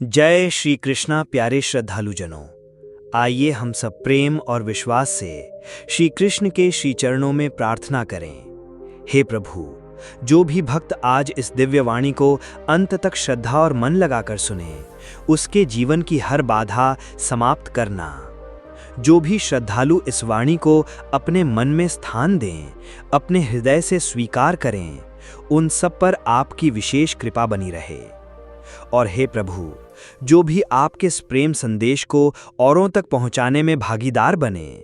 जय श्री कृष्णा प्यारे श्रद्धालुजनों। आइए हम सब प्रेम और विश्वास से श्री कृष्ण के श्री चरणों में प्रार्थना करें। हे प्रभु, जो भी भक्त आज इस दिव्य वाणी को अंत तक श्रद्धा और मन लगाकर सुने, उसके जीवन की हर बाधा समाप्त करना। जो भी श्रद्धालु इस वाणी को अपने मन में स्थान दें, अपने हृदय से स्वीकार करें, उन सब पर आपकी विशेष कृपा बनी रहे। और हे प्रभु, जो भी आपके इस प्रेम संदेश को औरों तक पहुंचाने में भागीदार बने,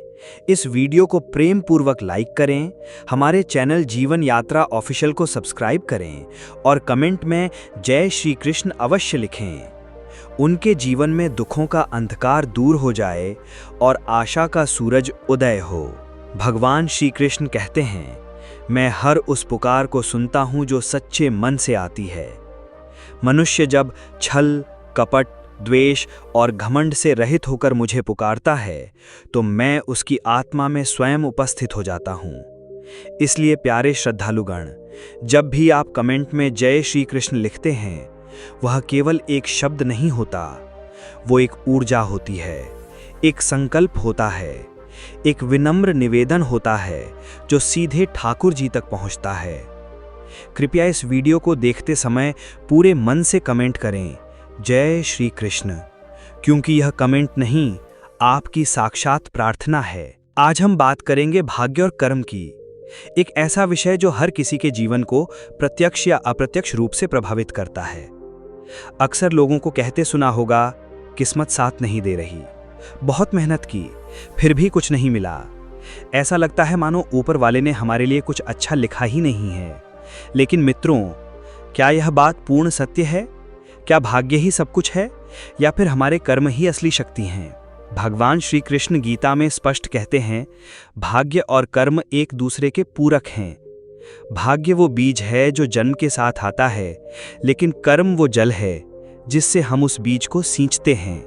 इस वीडियो को प्रेम पूर्वक लाइक करें, हमारे चैनल जीवन यात्रा ऑफिशियल को सब्सक्राइब करें और कमेंट में जय श्री कृष्ण अवश्य लिखें। उनके जीवन में दुखों का अंधकार दूर हो जाए और आशा का सूरज उदय हो। भगवान श्री कृष्ण कहते हैं, मैं हर उस पुकार को सुनता हूं जो सच्चे मन से आती है। मनुष्य जब छल, कपट, द्वेष और घमंड से रहित होकर मुझे पुकारता है, तो मैं उसकी आत्मा में स्वयं उपस्थित हो जाता हूँ। इसलिए प्यारे श्रद्धालुगण, जब भी आप कमेंट में जय श्री कृष्ण लिखते हैं, वह केवल एक शब्द नहीं होता, वो एक ऊर्जा होती है, एक संकल्प होता है, एक विनम्र निवेदन होता है जो सीधे ठाकुर जी तक पहुँचता है। कृपया इस वीडियो को देखते समय पूरे मन से कमेंट करें जय श्री कृष्ण, क्योंकि यह कमेंट नहीं, आपकी साक्षात प्रार्थना है। आज हम बात करेंगे भाग्य और कर्म की, एक ऐसा विषय जो हर किसी के जीवन को प्रत्यक्ष या अप्रत्यक्ष रूप से प्रभावित करता है। अक्सर लोगों को कहते सुना होगा, किस्मत साथ नहीं दे रही, बहुत मेहनत की फिर भी कुछ नहीं मिला। ऐसा लगता है मानो ऊपर वाले ने हमारे लिए कुछ अच्छा लिखा ही नहीं है। लेकिन मित्रों, क्या यह बात पूर्ण सत्य है? क्या भाग्य ही सब कुछ है या फिर हमारे कर्म ही असली शक्ति हैं? भगवान श्री कृष्ण गीता में स्पष्ट कहते हैं, भाग्य और कर्म एक दूसरे के पूरक हैं। भाग्य वो बीज है जो जन्म के साथ आता है, लेकिन कर्म वो जल है जिससे हम उस बीज को सींचते हैं।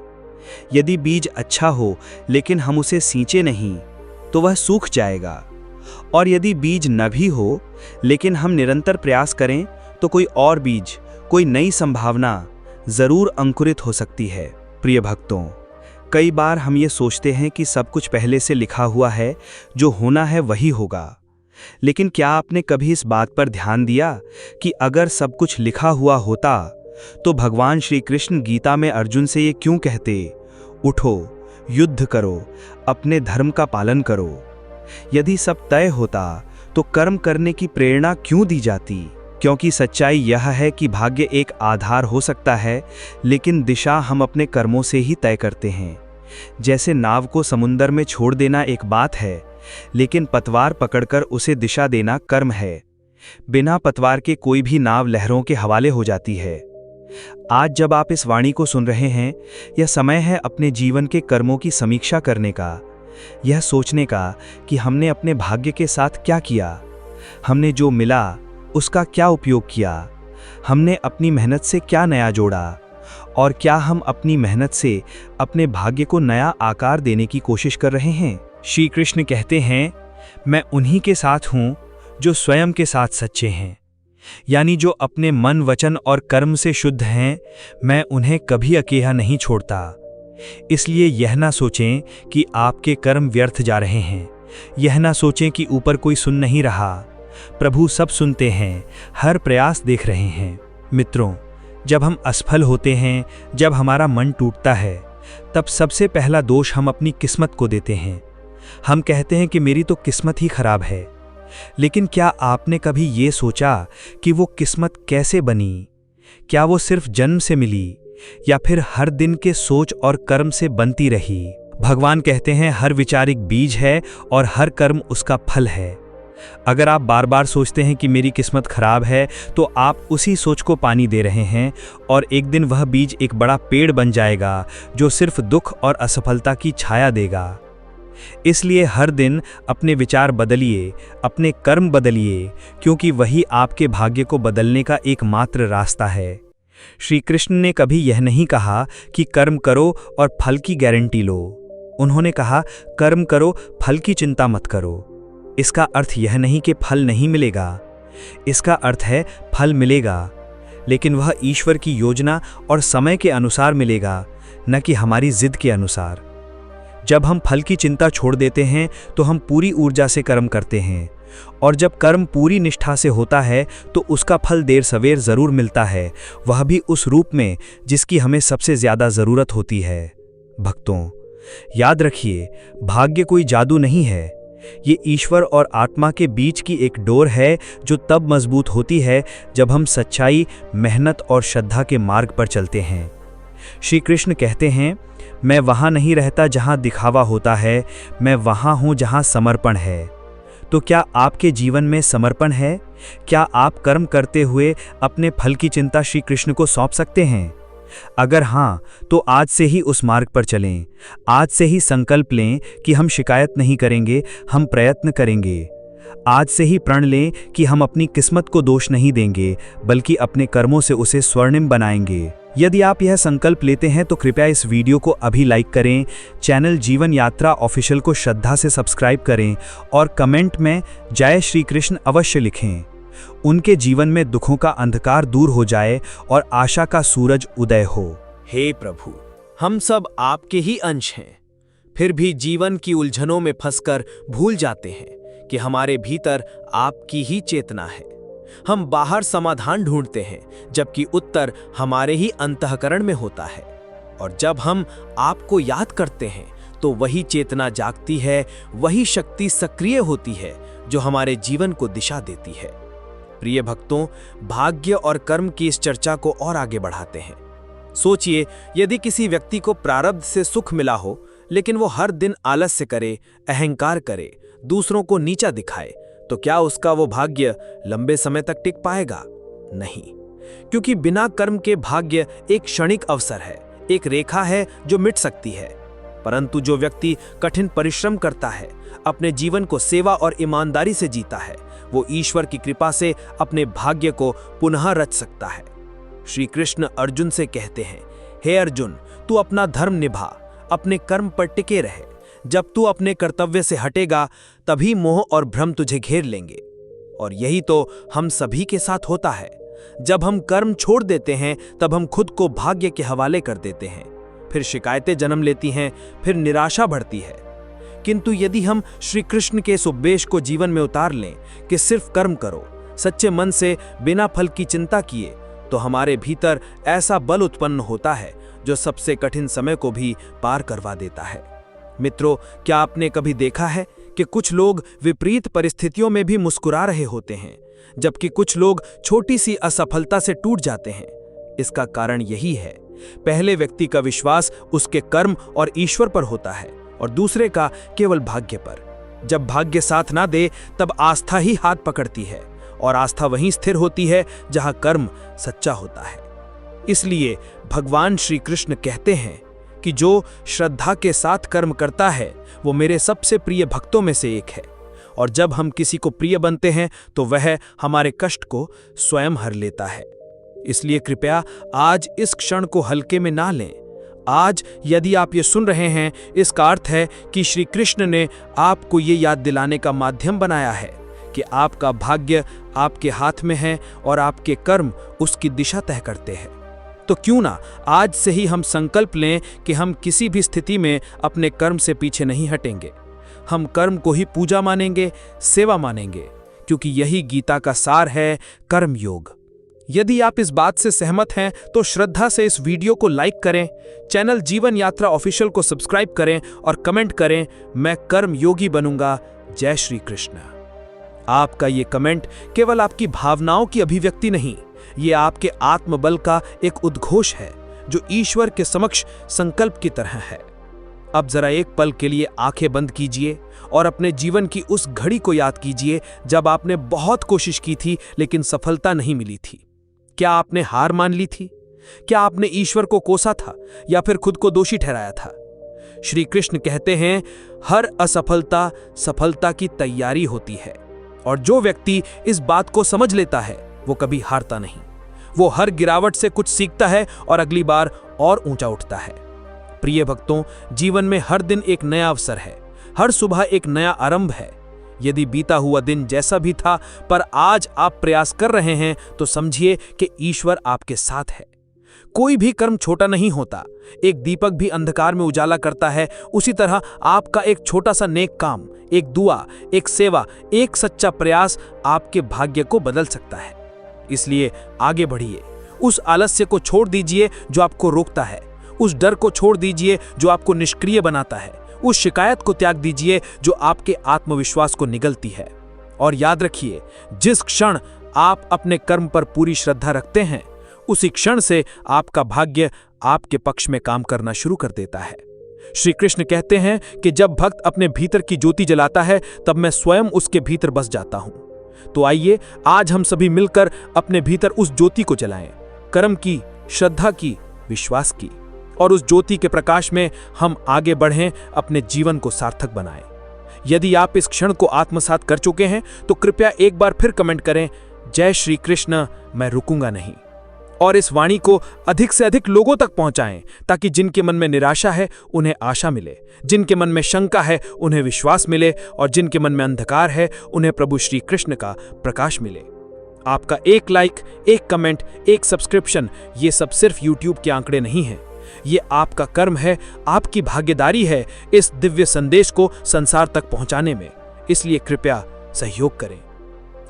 यदि बीज अच्छा हो लेकिन हम उसे सींचे नहीं, तो वह सूख जाएगा। और यदि बीज न भी हो लेकिन हम निरंतर प्रयास करें, तो कोई और बीज, कोई नई संभावना जरूर अंकुरित हो सकती है। प्रिय भक्तों, कई बार हम ये सोचते हैं कि सब कुछ पहले से लिखा हुआ है, जो होना है वही होगा। लेकिन क्या आपने कभी इस बात पर ध्यान दिया कि अगर सब कुछ लिखा हुआ होता, तो भगवान श्री कृष्ण गीता में अर्जुन से ये क्यों कहते, उठो, युद्ध करो, अपने धर्म का पालन करो। यदि सब तय होता तो कर्म करने की प्रेरणा क्यों दी जाती? क्योंकि सच्चाई यह है कि भाग्य एक आधार हो सकता है, लेकिन दिशा हम अपने कर्मों से ही तय करते हैं। जैसे नाव को समुंदर में छोड़ देना एक बात है, लेकिन पतवार पकड़कर उसे दिशा देना कर्म है। बिना पतवार के कोई भी नाव लहरों के हवाले हो जाती है। आज जब आप इस वाणी को सुन रहे हैं, यह समय है अपने जीवन के कर्मों की समीक्षा करने का, यह सोचने का कि हमने अपने भाग्य के साथ क्या किया, हमने जो मिला उसका क्या उपयोग किया, हमने अपनी मेहनत से क्या नया जोड़ा, और क्या हम अपनी मेहनत से अपने भाग्य को नया आकार देने की कोशिश कर रहे हैं। श्री कृष्ण कहते हैं, मैं उन्हीं के साथ हूँ जो स्वयं के साथ सच्चे हैं, यानी जो अपने मन, वचन और कर्म से शुद्ध हैं। मैं उन्हें कभी अकेला नहीं छोड़ता। इसलिए यह ना सोचें कि आपके कर्म व्यर्थ जा रहे हैं, यह ना सोचें कि ऊपर कोई सुन नहीं रहा। प्रभु सब सुनते हैं, हर प्रयास देख रहे हैं। मित्रों, जब हम असफल होते हैं, जब हमारा मन टूटता है, तब सबसे पहला दोष हम अपनी किस्मत को देते हैं। हम कहते हैं कि मेरी तो किस्मत ही खराब है। लेकिन क्या आपने कभी ये सोचा कि वो किस्मत कैसे बनी? क्या वो सिर्फ जन्म से मिली या फिर हर दिन के सोच और कर्म से बनती रही? भगवान कहते हैं, हर विचार एक बीज है और हर कर्म उसका फल है। अगर आप बार बार सोचते हैं कि मेरी किस्मत खराब है, तो आप उसी सोच को पानी दे रहे हैं, और एक दिन वह बीज एक बड़ा पेड़ बन जाएगा जो सिर्फ दुख और असफलता की छाया देगा। इसलिए हर दिन अपने विचार बदलिए, अपने कर्म बदलिए, क्योंकि वही आपके भाग्य को बदलने का एकमात्र रास्ता है। श्री कृष्ण ने कभी यह नहीं कहा कि कर्म करो और फल की गारंटी लो। उन्होंने कहा, कर्म करो, फल की चिंता मत करो। इसका अर्थ यह नहीं कि फल नहीं मिलेगा, इसका अर्थ है फल मिलेगा, लेकिन वह ईश्वर की योजना और समय के अनुसार मिलेगा, न कि हमारी जिद के अनुसार। जब हम फल की चिंता छोड़ देते हैं तो हम पूरी ऊर्जा से कर्म करते हैं, और जब कर्म पूरी निष्ठा से होता है तो उसका फल देर सवेर जरूर मिलता है, वह भी उस रूप में जिसकी हमें सबसे ज्यादा जरूरत होती है। भक्तों, याद रखिए, भाग्य कोई जादू नहीं है। ये ईश्वर और आत्मा के बीच की एक डोर है जो तब मजबूत होती है जब हम सच्चाई, मेहनत और श्रद्धा के मार्ग पर चलते हैं। श्री कृष्ण कहते हैं, मैं वहाँ नहीं रहता जहाँ दिखावा होता है, मैं वहाँ हूँ जहाँ समर्पण है। तो क्या आपके जीवन में समर्पण है? क्या आप कर्म करते हुए अपने फल की चिंता श्री कृष्ण को सौंप सकते हैं? अगर हाँ, तो आज से ही उस मार्ग पर चलें। आज से ही संकल्प लें कि हम शिकायत नहीं करेंगे, हम प्रयत्न करेंगे। आज से ही प्रण लें कि हम अपनी किस्मत को दोष नहीं देंगे, बल्कि अपने कर्मों से उसे स्वर्णिम बनाएंगे। यदि आप यह संकल्प लेते हैं तो कृपया इस वीडियो को अभी लाइक करें, चैनल जीवन यात्रा ऑफिशियल को श्रद्धा से सब्सक्राइब करें और कमेंट में जय श्री कृष्ण अवश्य लिखें। उनके जीवन में दुखों का अंधकार दूर हो जाए और आशा का सूरज उदय हो। हे प्रभु, हम सब आपके ही अंश हैं, फिर भी जीवन की उलझनों में फंसकर भूल जाते हैं कि हमारे भीतर आपकी ही चेतना है। हम बाहर समाधान ढूंढते हैं, जबकि उत्तर हमारे ही अंतःकरण में होता है। और जब हम आपको याद करते हैं तो वही चेतना जागती है, वही शक्ति सक्रिय होती है जो हमारे जीवन को दिशा देती है। प्रिय भक्तों, भाग्य और कर्म की इस चर्चा को और आगे बढ़ाते हैं। सोचिए, यदि किसी व्यक्ति को प्रारब्ध से सुख मिला हो, लेकिन वो हर दिन आलस्य करे, अहंकार करे, दूसरों को नीचा दिखाए, तो क्या उसका वो भाग्य लंबे समय तक टिक पाएगा? नहीं, क्योंकि बिना कर्म के भाग्य एक क्षणिक अवसर है, एक रेखा है जो मिट सकती है। परंतु जो व्यक्ति कठिन परिश्रम करता है, अपने जीवन को सेवा और ईमानदारी से जीता है, वो ईश्वर की कृपा से अपने भाग्य को पुनः रच सकता है। श्री कृष्ण अर्जुन से कहते हैं, हे अर्जुन, तू अपना धर्म निभा, अपने कर्म पर टिके रहे। जब तू अपने कर्तव्य से हटेगा, तभी मोह और भ्रम तुझे घेर लेंगे। और यही तो हम सभी के साथ होता है। जब हम कर्म छोड़ देते हैं, तब हम खुद को भाग्य के हवाले कर देते हैं। फिर शिकायतें जन्म लेती हैं, फिर निराशा बढ़ती है। किंतु यदि हम श्री कृष्ण के इस उपदेश को जीवन में उतार लें कि सिर्फ कर्म करो, सच्चे मन से, बिना फल की चिंता किए, तो हमारे भीतर ऐसा बल उत्पन्न होता है जो सबसे कठिन समय को भी पार करवा देता है। मित्रों, क्या आपने कभी देखा है कि कुछ लोग विपरीत परिस्थितियों में भी मुस्कुरा रहे होते हैं, जबकि कुछ लोग छोटी सी असफलता से टूट जाते हैं? इसका कारण यही है, पहले व्यक्ति का विश्वास उसके कर्म और ईश्वर पर होता है, और दूसरे का केवल भाग्य पर। जब भाग्य साथ ना दे, तब आस्था ही हाथ पकड़ती है, और आस्था वहीं स्थिर होती है जहां कर्म सच्चा होता है। इसलिए भगवान श्री कृष्ण कहते हैं कि जो श्रद्धा के साथ कर्म करता है, वो मेरे सबसे प्रिय भक्तों में से एक है। और जब हम किसी को प्रिय बनते हैं तो वह हमारे कष्ट को स्वयं हर लेता है। इसलिए कृपया आज इस क्षण को हल्के में ना लें। आज यदि आप ये सुन रहे हैं, इसका अर्थ है कि श्री कृष्ण ने आपको ये याद दिलाने का माध्यम बनाया है कि आपका भाग्य आपके हाथ में है और आपके कर्म उसकी दिशा तय करते हैं। तो क्यों ना आज से ही हम संकल्प लें कि हम किसी भी स्थिति में अपने कर्म से पीछे नहीं हटेंगे। हम कर्म को ही पूजा मानेंगे, सेवा मानेंगे, क्योंकि यही गीता का सार है, कर्म योग। यदि आप इस बात से सहमत हैं तो श्रद्धा से इस वीडियो को लाइक करें, चैनल जीवन यात्रा ऑफिशियल को सब्सक्राइब करें और कमेंट करें, मैं कर्म योगी बनूंगा। जय श्री कृष्ण। आपका ये कमेंट केवल आपकी भावनाओं की अभिव्यक्ति नहीं, ये आपके आत्मबल का एक उद्घोष है जो ईश्वर के समक्ष संकल्प की तरह है। अब जरा एक पल के लिए आंखें बंद कीजिए और अपने जीवन की उस घड़ी को याद कीजिए जब आपने बहुत कोशिश की थी लेकिन सफलता नहीं मिली थी। क्या आपने हार मान ली थी? क्या आपने ईश्वर को कोसा था या फिर खुद को दोषी ठहराया था? श्री कृष्ण कहते हैं, हर असफलता सफलता की तैयारी होती है, और जो व्यक्ति इस बात को समझ लेता है वो कभी हारता नहीं। वो हर गिरावट से कुछ सीखता है और अगली बार और ऊंचा उठता है। प्रिय भक्तों, जीवन में हर दिन एक नया अवसर है, हर सुबह एक नया आरंभ है। यदि बीता हुआ दिन जैसा भी था पर आज आप प्रयास कर रहे हैं तो समझिए कि ईश्वर आपके साथ है। कोई भी कर्म छोटा नहीं होता। एक दीपक भी अंधकार में उजाला करता है, उसी तरह आपका एक छोटा सा नेक काम, एक दुआ, एक सेवा, एक सच्चा प्रयास आपके भाग्य को बदल सकता है। इसलिए आगे बढ़िए। उस आलस्य को छोड़ दीजिए जो आपको रोकता है, उस डर को छोड़ दीजिए जो आपको निष्क्रिय बनाता है, उस शिकायत को त्याग दीजिए जो आपके आत्मविश्वास को निगलती है। और याद रखिए, जिस क्षण आप अपने कर्म पर पूरी श्रद्धा रखते हैं उसी क्षण से आपका भाग्य आपके पक्ष में काम करना शुरू कर देता है। श्री कृष्ण कहते हैं कि जब भक्त अपने भीतर की ज्योति जलाता है तब मैं स्वयं उसके भीतर बस जाता हूं। तो आइए आज हम सभी मिलकर अपने भीतर उस ज्योति को जलाएं, कर्म की, श्रद्धा की, विश्वास की, और उस ज्योति के प्रकाश में हम आगे बढ़ें, अपने जीवन को सार्थक बनाएं। यदि आप इस क्षण को आत्मसात कर चुके हैं तो कृपया एक बार फिर कमेंट करें, जय श्री कृष्ण, मैं रुकूंगा नहीं। और इस वाणी को अधिक से अधिक लोगों तक पहुंचाएं ताकि जिनके मन में निराशा है उन्हें आशा मिले, जिनके मन में शंका है उन्हें विश्वास मिले, और जिनके मन में अंधकार है उन्हें प्रभु श्री कृष्ण का प्रकाश मिले। आपका एक लाइक, एक कमेंट, एक सब्सक्रिप्शन, ये सब सिर्फ यूट्यूब के आंकड़े नहीं हैं। ये आपका कर्म है, आपकी भागीदारी है इस दिव्य संदेश को संसार तक पहुंचाने में। इसलिए कृपया सहयोग करें।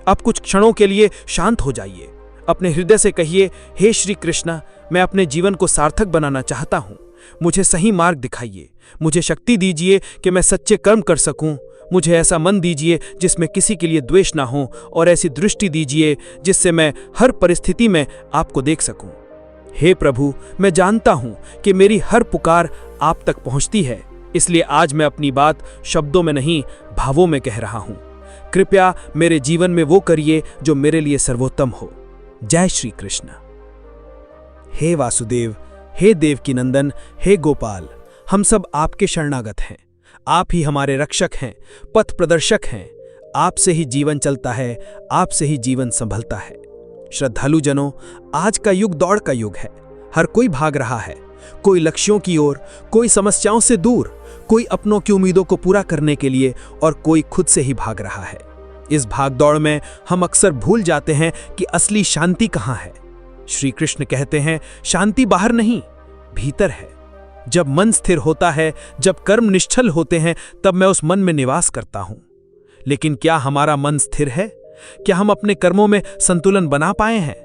अब कुछ क्षणों के लिए शांत हो जाइए। अपने हृदय से कहिए, हे श्री कृष्ण, मैं अपने जीवन को सार्थक बनाना चाहता हूँ। मुझे सही मार्ग दिखाइए, मुझे शक्ति दीजिए कि मैं सच्चे कर्म कर सकूं। मुझे ऐसा मन दीजिए जिसमें किसी के लिए द्वेष ना हो, और ऐसी दृष्टि दीजिए जिससे मैं हर परिस्थिति में आपको देख सकूं। हे प्रभु, मैं जानता हूं कि मेरी हर पुकार आप तक पहुंचती है, इसलिए आज मैं अपनी बात शब्दों में नहीं भावों में कह रहा हूं। कृपया मेरे जीवन में वो करिए जो मेरे लिए सर्वोत्तम हो। जय श्री कृष्ण। हे वासुदेव, हे देवकी नंदन, हे गोपाल, हम सब आपके शरणागत हैं। आप ही हमारे रक्षक हैं, पथ प्रदर्शक हैं। आपसे ही जीवन चलता है, आपसे ही जीवन संभलता है। श्रद्धालु जनों, आज का युग दौड़ का युग है। हर कोई भाग रहा है, कोई लक्ष्यों की ओर, कोई समस्याओं से दूर, कोई अपनों की उम्मीदों को पूरा करने के लिए, और कोई खुद से ही भाग रहा है। इस भागदौड़ में हम अक्सर भूल जाते हैं कि असली शांति कहाँ है। श्री कृष्ण कहते हैं, शांति बाहर नहीं, भीतर है। जब मन स्थिर होता है, जब कर्म निश्चल होते हैं, तब मैं उस मन में निवास करता हूं। लेकिन क्या हमारा मन स्थिर है? क्या हम अपने कर्मों में संतुलन बना पाए हैं?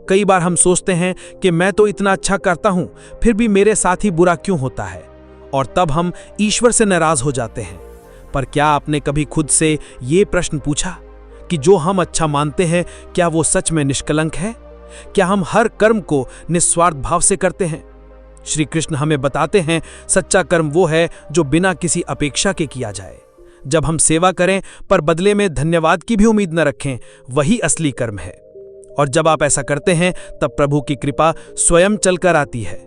कई बार हम सोचते हैं कि मैं तो इतना अच्छा करता हूं, फिर भी मेरे साथ ही बुरा क्यों होता है, और तब हम ईश्वर से नाराज हो जाते हैं। पर क्या आपने कभी खुद से ये प्रश्न पूछा कि जो हम अच्छा मानते हैं, क्या वो सच में निष्कलंक है? क्या हम हर कर्म को निस्वार्थ भाव से करते हैं? श्री कृष्ण हमें बताते हैं, सच्चा कर्म वो है जो बिना किसी अपेक्षा के किया जाए। जब हम सेवा करें पर बदले में धन्यवाद की भी उम्मीद न रखें, वही असली कर्म है। और जब आप ऐसा करते हैं तब प्रभु की कृपा स्वयं चलकर आती है।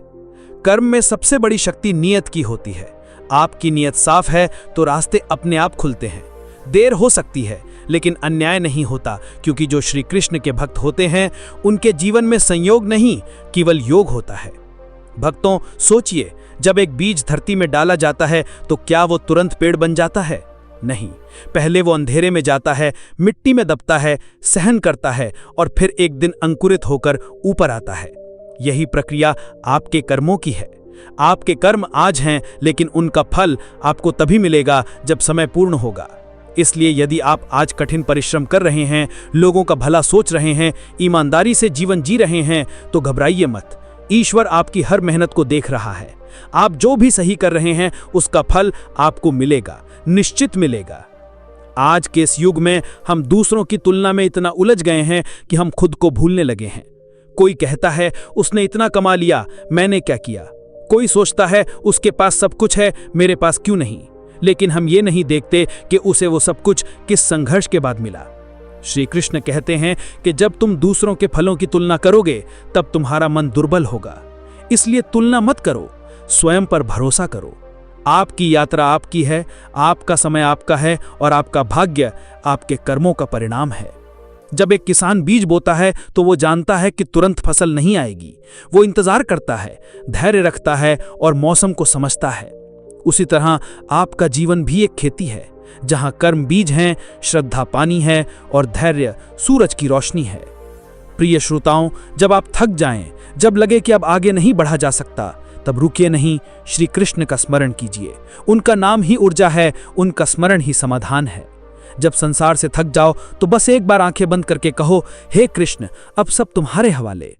कर्म में सबसे बड़ी शक्ति नियत की होती है। आपकी नियत साफ है तो रास्ते अपने आप खुलते हैं। देर हो सकती है लेकिन अन्याय नहीं होता, क्योंकि जो श्री कृष्ण के भक्त होते हैं उनके जीवन में संयोग नहीं, केवल योग होता है। भक्तों, सोचिए, जब एक बीज धरती में डाला जाता है तो क्या वो तुरंत पेड़ बन जाता है? नहीं, पहले वो अंधेरे में जाता है, मिट्टी में दबता है, सहन करता है, और फिर एक दिन अंकुरित होकर ऊपर आता है। यही प्रक्रिया आपके कर्मों की है। आपके कर्म आज हैं, लेकिन उनका फल आपको तभी मिलेगा जब समय पूर्ण होगा। इसलिए यदि आप आज कठिन परिश्रम कर रहे हैं, लोगों का भला सोच रहे हैं, ईमानदारी से जीवन जी रहे हैं, तो घबराइए मत। ईश्वर आपकी हर मेहनत को देख रहा है। आप जो भी सही कर रहे हैं उसका फल आपको मिलेगा, निश्चित मिलेगा। आज के इस युग में हम दूसरों की तुलना में इतना उलझ गए हैं कि हम खुद को भूलने लगे हैं। कोई कहता है, उसने इतना कमा लिया, मैंने क्या किया? कोई सोचता है, उसके पास सब कुछ है, मेरे पास क्यों नहीं? लेकिन हम ये नहीं देखते कि उसे वो सब कुछ किस संघर्ष के बाद मिला। श्री कृष्ण कहते हैं कि जब तुम दूसरों के फलों की तुलना करोगे तब तुम्हारा मन दुर्बल होगा। इसलिए तुलना मत करो, स्वयं पर भरोसा करो। आपकी यात्रा आपकी है, आपका समय आपका है, और आपका भाग्य आपके कर्मों का परिणाम है। जब एक किसान बीज बोता है तो वो जानता है कि तुरंत फसल नहीं आएगी। वो इंतजार करता है, धैर्य रखता है और मौसम को समझता है। उसी तरह आपका जीवन भी एक खेती है। जहां कर्म बीज हैं, श्रद्धा पानी है और धैर्य सूरज की रोशनी है। प्रिय श्रोताओं, जब आप थक जाएं, जब लगे कि अब आगे नहीं बढ़ा जा सकता, तब रुकिए नहीं, श्री कृष्ण का स्मरण कीजिए। उनका नाम ही ऊर्जा है, उनका स्मरण ही समाधान है। जब संसार से थक जाओ तो बस एक बार आंखें बंद करके कहो, हे कृष्ण, अब सब तुम्हारे हवाले।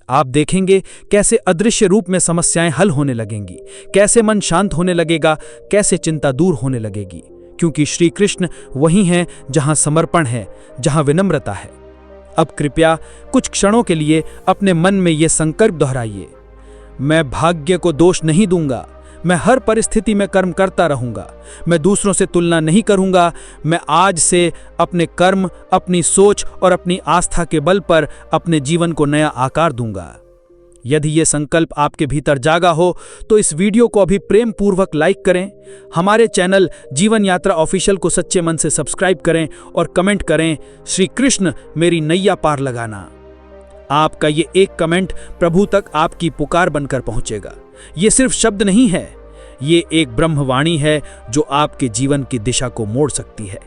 आप देखेंगे कैसे अदृश्य रूप में समस्याएं हल होने लगेंगी, कैसे मन शांत होने लगेगा, कैसे चिंता दूर होने लगेगी, क्योंकि श्री कृष्ण वही हैं जहां समर्पण है, जहां विनम्रता है। अब कृपया कुछ क्षणों के लिए अपने मन में यह संकल्प दोहराइए, मैं भाग्य को दोष नहीं दूंगा, मैं हर परिस्थिति में कर्म करता रहूंगा, मैं दूसरों से तुलना नहीं करूंगा, मैं आज से अपने कर्म, अपनी सोच और अपनी आस्था के बल पर अपने जीवन को नया आकार दूंगा। यदि ये संकल्प आपके भीतर जागा हो तो इस वीडियो को अभी प्रेम पूर्वक लाइक करें, हमारे चैनल जीवन यात्रा ऑफिशियल को सच्चे मन से सब्सक्राइब करें और कमेंट करें, श्री कृष्ण मेरी नैया पार लगाना। आपका ये एक कमेंट प्रभु तक आपकी पुकार बनकर पहुंचेगा। ये सिर्फ शब्द नहीं है, ये एक ब्रह्मवाणी है जो आपके जीवन की दिशा को मोड़ सकती है।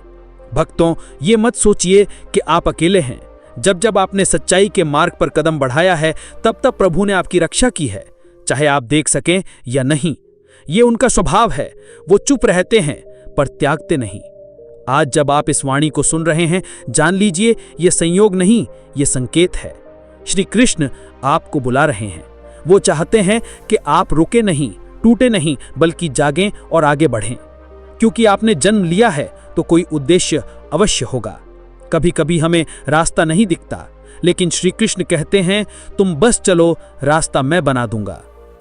भक्तों, ये मत सोचिए कि आप अकेले हैं। जब जब आपने सच्चाई के मार्ग पर कदम बढ़ाया है, तब तब प्रभु ने आपकी रक्षा की है, चाहे आप देख सकें या नहीं। ये उनका स्वभाव है, वो चुप रहते हैं पर त्यागते नहीं। आज जब आप इस वाणी को सुन रहे हैं, जान लीजिए ये संयोग नहीं, ये संकेत है। श्री कृष्ण आपको बुला रहे हैं। वो चाहते हैं कि आप रुके नहीं, टूटे नहीं, बल्कि जागें और आगे बढ़ें, क्योंकि आपने जन्म लिया है तो कोई उद्देश्य अवश्य होगा। कभी कभी हमें रास्ता नहीं दिखता, लेकिन श्री कृष्ण कहते हैं, तुम बस चलो, रास्ता मैं बना दूंगा।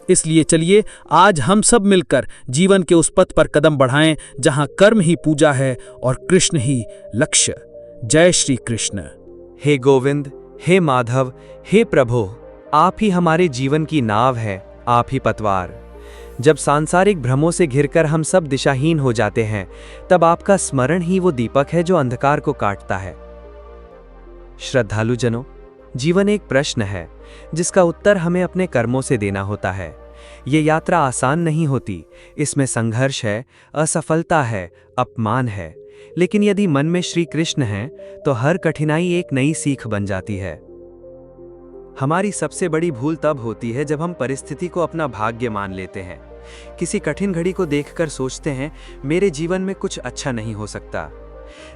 इसलिए चलिए आज हम सब मिलकर जीवन के उस पथ पर कदम बढ़ाएं जहां कर्म ही पूजा है और कृष्ण ही लक्ष्य। जय श्री कृष्ण। हे गोविंद, हे माधव, हे प्रभु, आप ही हमारे जीवन की नाव है, आप ही पतवार। जब सांसारिक भ्रमों से घिरकर हम सब दिशाहीन हो जाते हैं, तब आपका स्मरण ही वो दीपक है जो अंधकार को काटता है। श्रद्धालुजनों, जीवन एक प्रश्न है जिसका उत्तर हमें अपने कर्मों से देना होता है। ये यात्रा आसान नहीं होती, इसमें संघर्ष है, असफलता है, अपमान है, लेकिन यदि मन में श्री कृष्ण हैं, तो हर कठिनाई एक नई सीख बन जाती है। हमारी सबसे बड़ी भूल तब होती है जब हम परिस्थिति को अपना भाग्य मान लेते हैं। किसी कठिन घड़ी को देखकर सोचते हैं, मेरे जीवन में कुछ अच्छा नहीं हो सकता।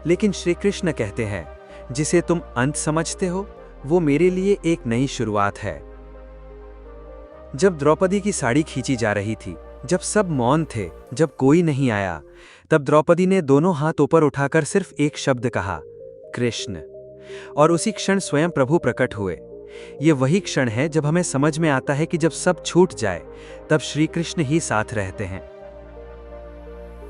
लेकिन श्री कृष्ण कहते हैं, जिसे तुम अंत समझते हो, वो मेरे लिए एक नई शुरुआत है। जब द्रौपदी की साड़ी खींची जा रही थी, जब सब मौन थे, जब कोई नहीं आया, तब द्रौपदी ने दोनों हाथ ऊपर उठाकर सिर्फ एक शब्द कहा, कृष्ण। और उसी क्षण स्वयं प्रभु प्रकट हुए। ये वही क्षण है जब हमें समझ में आता है कि जब सब छूट जाए, तब श्री कृष्ण ही साथ रहते हैं।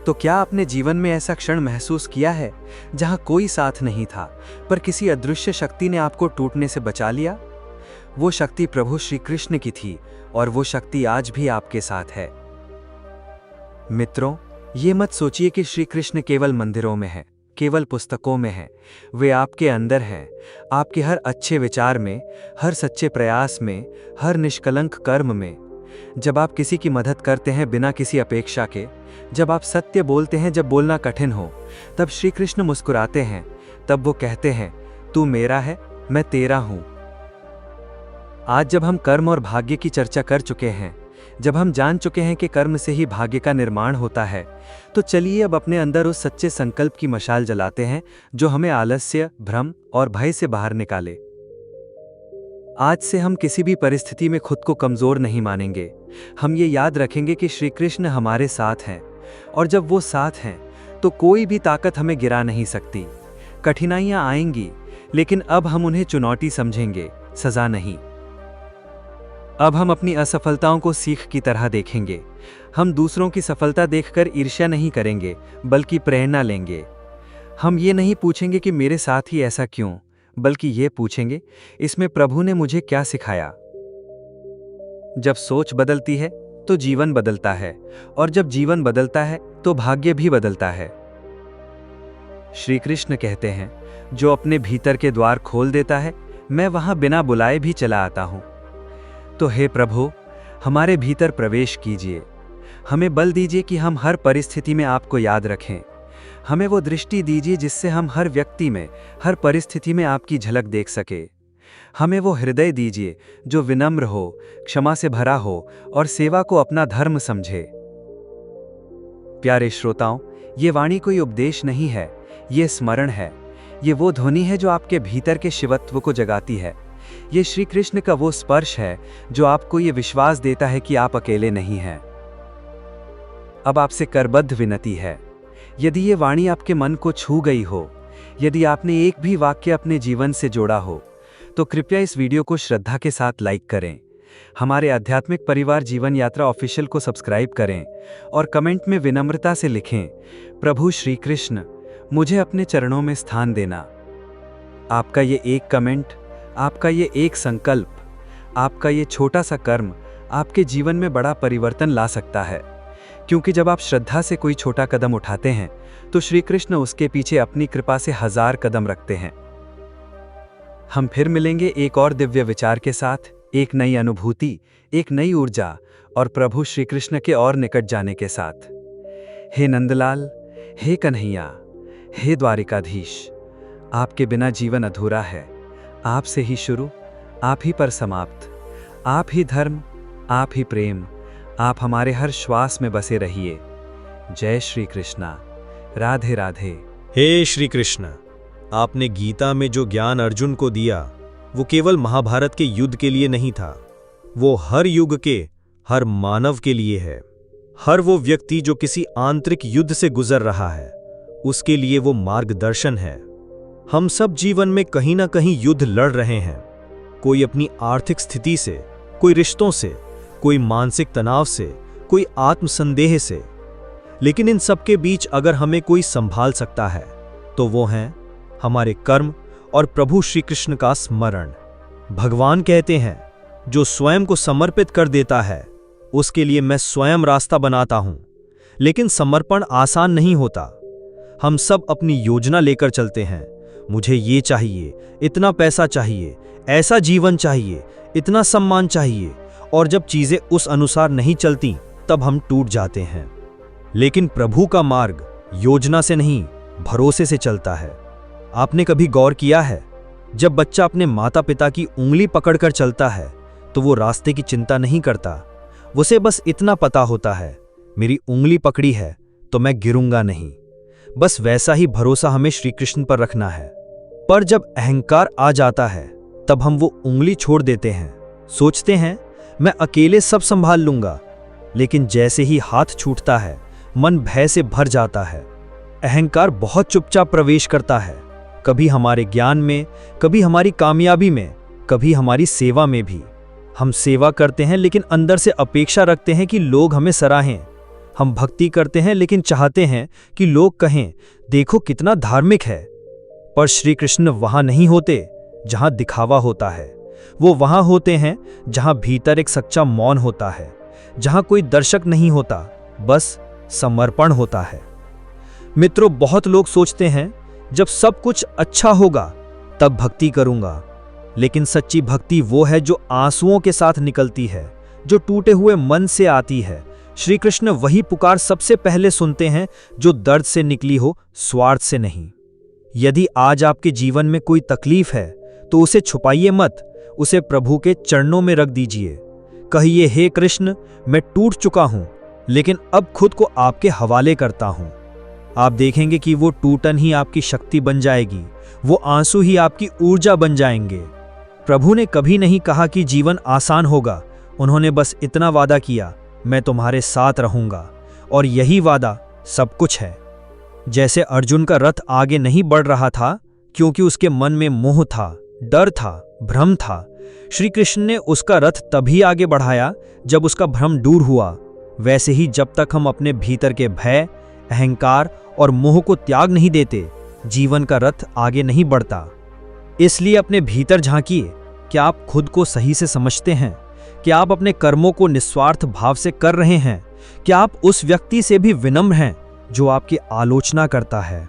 तो क्या आपने जीवन में ऐसा क्षण महसूस किया है जहां कोई साथ नहीं था, पर किसी अदृश्य शक्ति ने आपको टूटने से बचा लिया? वो शक्ति प्रभु श्री कृष्ण की थी और वो शक्ति आज भी आपके साथ है। मित्रों, ये मत सोचिए कि श्री कृष्ण केवल मंदिरों में है, केवल पुस्तकों में है। वे आपके अंदर हैं, आपके हर अच्छे विचार में, हर सच्चे प्रयास में, हर निष्कलंक कर्म में। जब आप किसी की मदद करते हैं बिना किसी अपेक्षा के, जब आप सत्य बोलते हैं जब बोलना कठिन हो, तब श्री कृष्ण मुस्कुराते हैं। तब वो कहते हैं, तू मेरा है, मैं तेरा हूं। आज जब हम कर्म और भाग्य की चर्चा कर चुके हैं, जब हम जान चुके हैं कि कर्म से ही भाग्य का निर्माण होता है, तो चलिए अब अपने अंदर उस सच्चे संकल्प की मशाल जलाते हैं जो हमें आलस्य, भ्रम और भय से बाहर निकाले। आज से हम किसी भी परिस्थिति में खुद को कमजोर नहीं मानेंगे। हम ये याद रखेंगे कि श्री कृष्ण हमारे साथ हैं, और जब वो साथ हैं तो कोई भी ताकत हमें गिरा नहीं सकती। कठिनाइयां आएंगी, लेकिन अब हम उन्हें चुनौती समझेंगे, सजा नहीं। अब हम अपनी असफलताओं को सीख की तरह देखेंगे। हम दूसरों की सफलता देखकर ईर्ष्या नहीं करेंगे, बल्कि प्रेरणा लेंगे। हम ये नहीं पूछेंगे कि मेरे साथ ही ऐसा क्यों, बल्कि ये पूछेंगे, इसमें प्रभु ने मुझे क्या सिखाया। जब सोच बदलती है तो जीवन बदलता है, और जब जीवन बदलता है तो भाग्य भी बदलता है। श्री कृष्ण कहते हैं, जो अपने भीतर के द्वार खोल देता है, मैं वहां बिना बुलाए भी चला आता हूं। तो हे प्रभु, हमारे भीतर प्रवेश कीजिए। हमें बल दीजिए कि हम हर परिस्थिति में आपको याद रखें। हमें वो दृष्टि दीजिए जिससे हम हर व्यक्ति में, हर परिस्थिति में आपकी झलक देख सके। हमें वो हृदय दीजिए जो विनम्र हो, क्षमा से भरा हो और सेवा को अपना धर्म समझे। प्यारे श्रोताओं, ये वाणी कोई उपदेश नहीं है, ये स्मरण है। ये वो ध्वनि है जो आपके भीतर के शिवत्व को जगाती है। ये श्री कृष्ण का वो स्पर्श है जो आपको ये विश्वास देता है कि आप अकेले नहीं हैं। अब आपसे करबद्ध विनती है, यदि ये वाणी आपके मन को छू गई हो, यदि आपने एक भी वाक्य अपने जीवन से जोड़ा हो, तो कृपया इस वीडियो को श्रद्धा के साथ लाइक करें। हमारे आध्यात्मिक परिवार जीवन यात्रा ऑफिशियल को सब्सक्राइब करें और कमेंट में विनम्रता से लिखें, प्रभु श्री कृष्ण, मुझे अपने चरणों में स्थान देना। आपका ये एक कमेंट, आपका ये एक संकल्प, आपका ये छोटा सा कर्म आपके जीवन में बड़ा परिवर्तन ला सकता है। क्योंकि जब आप श्रद्धा से कोई छोटा कदम उठाते हैं तो श्री कृष्ण उसके पीछे अपनी कृपा से 1000 कदम रखते हैं। हम फिर मिलेंगे एक और दिव्य विचार के साथ, एक नई अनुभूति, एक नई ऊर्जा और प्रभु श्री कृष्ण के और निकट जाने के साथ। हे नंदलाल, हे कन्हैया, हे द्वारिकाधीश, आपके बिना जीवन अधूरा है। आपसे ही शुरू, आप ही पर समाप्त। आप ही धर्म, आप ही प्रेम, आप हमारे हर श्वास में बसे रहिए। जय श्री कृष्णा। राधे राधे। हे श्री कृष्ण, आपने गीता में जो ज्ञान अर्जुन को दिया वो केवल महाभारत के युद्ध के लिए नहीं था, वो हर युग के हर मानव के लिए है। हर वो व्यक्ति जो किसी आंतरिक युद्ध से गुजर रहा है, उसके लिए वो मार्गदर्शन है। हम सब जीवन में कहीं ना कहीं युद्ध लड़ रहे हैं, कोई अपनी आर्थिक स्थिति से, कोई रिश्तों से, कोई मानसिक तनाव से, कोई आत्मसंदेह से। लेकिन इन सब के बीच अगर हमें कोई संभाल सकता है तो वो हैं हमारे कर्म और प्रभु श्री कृष्ण का स्मरण। भगवान कहते हैं, जो स्वयं को समर्पित कर देता है उसके लिए मैं स्वयं रास्ता बनाता हूं। लेकिन समर्पण आसान नहीं होता। हम सब अपनी योजना लेकर चलते हैं, मुझे ये चाहिए, इतना पैसा चाहिए, ऐसा जीवन चाहिए, इतना सम्मान चाहिए, और जब चीजें उस अनुसार नहीं चलती तब हम टूट जाते हैं। लेकिन प्रभु का मार्ग योजना से नहीं, भरोसे से चलता है। आपने कभी गौर किया है, जब बच्चा अपने माता पिता की उंगली पकड़कर चलता है तो वो रास्ते की चिंता नहीं करता, उसे बस इतना पता होता है, मेरी उंगली पकड़ी है तो मैं गिरूंगा नहीं। बस वैसा ही भरोसा हमें श्री कृष्ण पर रखना है। पर जब अहंकार आ जाता है तब हम वो उंगली छोड़ देते हैं, सोचते हैं मैं अकेले सब संभाल लूंगा। लेकिन जैसे ही हाथ छूटता है मन भय से भर जाता है। अहंकार बहुत चुपचाप प्रवेश करता है, कभी हमारे ज्ञान में, कभी हमारी कामयाबी में, कभी हमारी सेवा में भी। हम सेवा करते हैं लेकिन अंदर से अपेक्षा रखते हैं कि लोग हमें सराहें। हम भक्ति करते हैं लेकिन चाहते हैं कि लोग कहें, देखो कितना धार्मिक है। पर श्री कृष्ण वहां नहीं होते जहां दिखावा होता है, वो वहां होते हैं जहां भीतर एक सच्चा मौन होता है, जहां कोई दर्शक नहीं होता, बस समर्पण होता है। मित्रों, बहुत लोग सोचते हैं जब सब कुछ अच्छा होगा तब भक्ति करूंगा। लेकिन सच्ची भक्ति वो है जो आंसुओं के साथ निकलती है, जो टूटे हुए मन से आती है। श्री कृष्ण वही पुकार सबसे पहले सुनते हैं जो दर्द से निकली हो, स्वार्थ से नहीं। यदि आज आपके जीवन में कोई तकलीफ है तो उसे छुपाइए मत, उसे प्रभु के चरणों में रख दीजिए। कहिए, हे कृष्ण, मैं टूट चुका हूं लेकिन अब खुद को आपके हवाले करता हूं। आप देखेंगे कि वो टूटन ही आपकी शक्ति बन जाएगी, वो आंसू ही आपकी ऊर्जा बन जाएंगे। प्रभु ने कभी नहीं कहा कि जीवन आसान होगा, उन्होंने बस इतना वादा किया, मैं तुम्हारे साथ रहूंगा, और यही वादा सब कुछ है। जैसे अर्जुन का रथ आगे नहीं बढ़ रहा था क्योंकि उसके मन में मोह था, डर था, भ्रम था, श्री कृष्ण ने उसका रथ तभी आगे बढ़ाया जब उसका भ्रम दूर हुआ। वैसे ही जब तक हम अपने भीतर के भय, अहंकार और मोह को त्याग नहीं देते, जीवन का रथ आगे नहीं बढ़ता। इसलिए अपने भीतर झांकिए, क्या आप खुद को सही से समझते हैं? क्या आप अपने कर्मों को निस्वार्थ भाव से कर रहे हैं? क्या आप उस व्यक्ति से भी विनम्र हैं जो आपकी आलोचना करता है?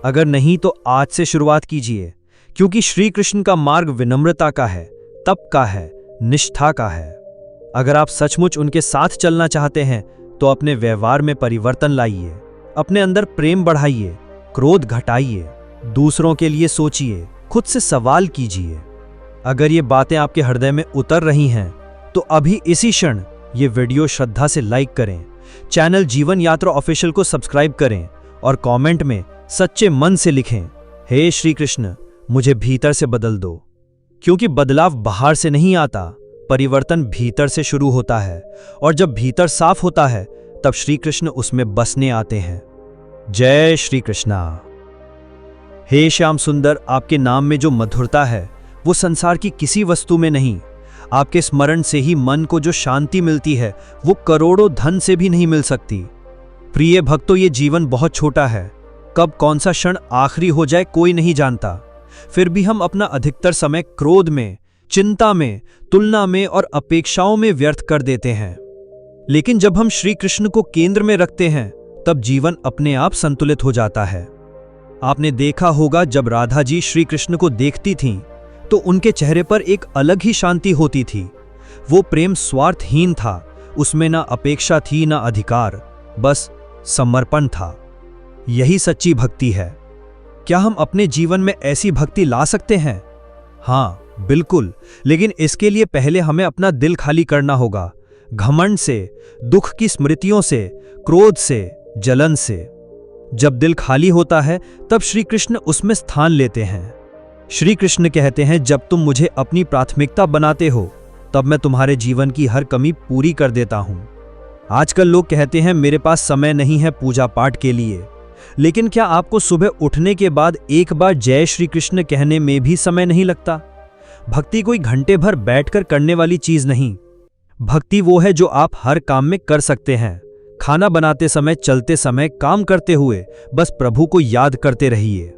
अगर नहीं तो आज से शुरुआत कीजिए, क्योंकि श्री कृष्ण का मार्ग विनम्रता का है, तप का है, निष्ठा का है। अगर आप सचमुच उनके साथ चलना चाहते हैं तो अपने व्यवहार में परिवर्तन लाइए, अपने अंदर प्रेम बढ़ाइए क्रोध घटाइए, दूसरों के लिए सोचिए, खुद से सवाल कीजिए। अगर ये बातें आपके हृदय में उतर रही हैं तो अभी इसी क्षण ये वीडियो श्रद्धा से लाइक करें, चैनल जीवन यात्रा ऑफिशियल को सब्सक्राइब करें और कमेंट में सच्चे मन से लिखें, हे श्री कृष्ण, मुझे भीतर से बदल दो। क्योंकि बदलाव बाहर से नहीं आता, परिवर्तन भीतर से शुरू होता है और जब भीतर साफ होता है तब श्री कृष्ण उसमें बसने आते हैं। जय श्री कृष्णा। हे श्याम सुंदर, आपके नाम में जो मधुरता है वो संसार की किसी वस्तु में नहीं। आपके स्मरण से ही मन को जो शांति मिलती है वो करोड़ों धन से भी नहीं मिल सकती। प्रिय भक्तों, ये जीवन बहुत छोटा है, कब कौन सा क्षण आखिरी हो जाए कोई नहीं जानता। फिर भी हम अपना अधिकतर समय क्रोध में, चिंता में, तुलना में और अपेक्षाओं में व्यर्थ कर देते हैं। लेकिन जब हम श्री कृष्ण को केंद्र में रखते हैं तब जीवन अपने आप संतुलित हो जाता है। आपने देखा होगा, जब राधा जी श्री कृष्ण को देखती थीं तो उनके चेहरे पर एक अलग ही शांति होती थी। वो प्रेम स्वार्थहीन था, उसमें ना अपेक्षा थी ना अधिकार, बस समर्पण था। यही सच्ची भक्ति है। क्या हम अपने जीवन में ऐसी भक्ति ला सकते हैं? हाँ, बिल्कुल, लेकिन इसके लिए पहले हमें अपना दिल खाली करना होगा, घमंड से, दुख की स्मृतियों से, क्रोध से, जलन से। जब दिल खाली होता है तब श्री कृष्ण उसमें स्थान लेते हैं। श्री कृष्ण कहते हैं, जब तुम मुझे अपनी प्राथमिकता बनाते हो तब मैं तुम्हारे जीवन की हर कमी पूरी कर देता हूं। आजकल लोग कहते हैं, मेरे पास समय नहीं है पूजा पाठ के लिए। लेकिन क्या आपको सुबह उठने के बाद एक बार जय श्री कृष्ण कहने में भी समय नहीं लगता? भक्ति कोई घंटे भर बैठकर करने वाली चीज नहीं। भक्ति वो है जो आप हर काम में कर सकते हैं। खाना बनाते समय, चलते समय, काम करते हुए बस प्रभु को याद करते रहिए।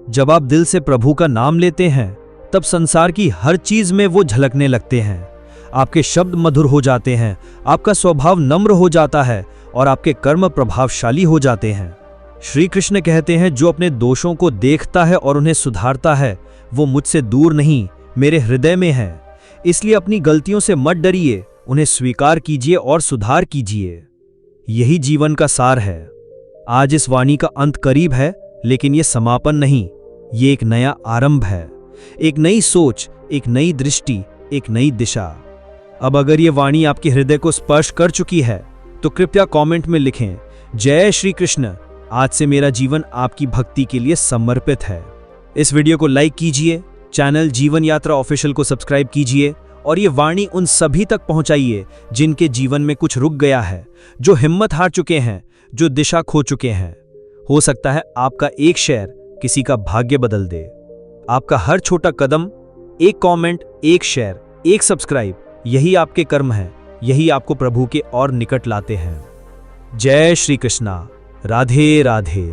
जब आप दिल से प्रभु का नाम लेते हैं तब संसार की हर चीज में वो झलकने लगते हैं। आपके शब्द मधुर हो जाते हैं, आपका स्वभाव नम्र हो जाता है और आपके कर्म प्रभावशाली हो जाते हैं। श्री कृष्ण कहते हैं, जो अपने दोषों को देखता है और उन्हें सुधारता है वो मुझसे दूर नहीं, मेरे हृदय में है। इसलिए अपनी गलतियों से मत डरिए, उन्हें स्वीकार कीजिए और सुधार कीजिए। यही जीवन का सार है। आज इस वाणी का अंत करीब है, लेकिन ये समापन नहीं, ये एक नया आरंभ है, एक नई सोच, एक नई दृष्टि, एक नई दिशा। अब अगर ये वाणी आपके हृदय को स्पर्श कर चुकी है तो कृपया कमेंट में लिखें, जय श्री कृष्ण, आज से मेरा जीवन आपकी भक्ति के लिए समर्पित है। इस वीडियो को लाइक कीजिए, चैनल जीवन यात्रा ऑफिशियल को सब्सक्राइब कीजिए और ये वाणी उन सभी तक पहुंचाइए जिनके जीवन में कुछ रुक गया है, जो हिम्मत हार चुके हैं, जो दिशा खो चुके हैं। हो सकता है आपका एक शेयर किसी का भाग्य बदल दे। आपका हर छोटा कदम, एक कमेंट, एक शेयर, एक सब्सक्राइब, यही आपके कर्म हैं, यही आपको प्रभु के और निकट लाते हैं। जय श्री कृष्णा। राधे राधे।